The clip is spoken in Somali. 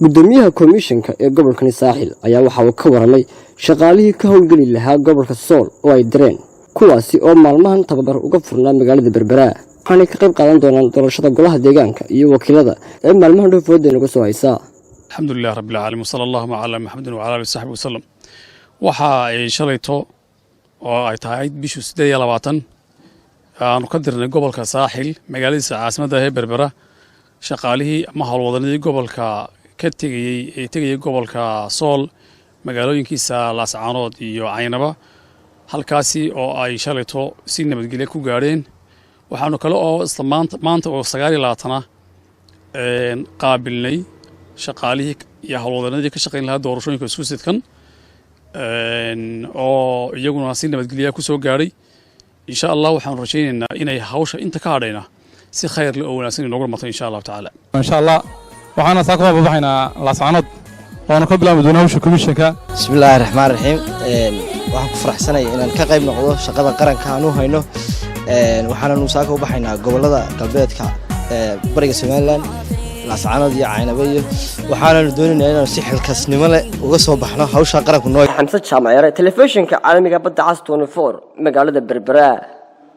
gudoomiyaha komishanka ee gobolka Saaxil ayaa waxa uu ka waramay shaqaalihii ka howlgali lahaa gobolka Sool oo ay direen kuwaasi oo maalmahan tababar uga furnaa magaalada Berbera waxaana ka qayb qaadan doonaan doorashada golaha deegaanka iyo wakiilada ee maalmahan dhufooda inaga soo haysa. alxamdulillaah rabbil aalamiin sallallahu ala muhammadin wa ala alihi sahbihi wasallam. waxa ay shalayto oo ay tahay bishu 28 aanu ka dirnay gobolka Saaxil magaaladiisa caasimadda ee Berbera shaqaalihii ama howlwadanadii gobolka ka tegayay gobolka Sool magaalooyinkiisa Laascaanood iyo Caynaba halkaasi oo ay shalayto si nabadgelyo ku gaareen. waxaanu kale oo maanta oo 29 qaabilnay shaqaalihii iyo howlwadanadii ka shaqeyn lahaa doorashooyinka isku sidkan oo iyaguna si nabadgelyo ku soo gaaray. insha Allah waxaan rajaynaynaa inay hawsha inta ka hadhayna si khayr leh oo wanaagsan inoogu dhamato insha Allah taala. insha Allah waxaana saako baxaynaa Laascaanood waana ka bilaabay doonawsha komishanka. bismillaahir rahmaanir rahiim. waxaan ku faraxsanahay inaan ka qayb noqdo shaqada qaranka aanu hayno. waxaanu saako baxaynaa gobolada galbeedka bariga Soomaaliland Laascaanood iyo Caynaba iyo waxaanu doonaynaa inaan si xilkasnimo leh uga soo baxno hawsha qaranku noo. Xamse Jaamac, telefishinka caalamiga badda cas 24 magaalada Berbera.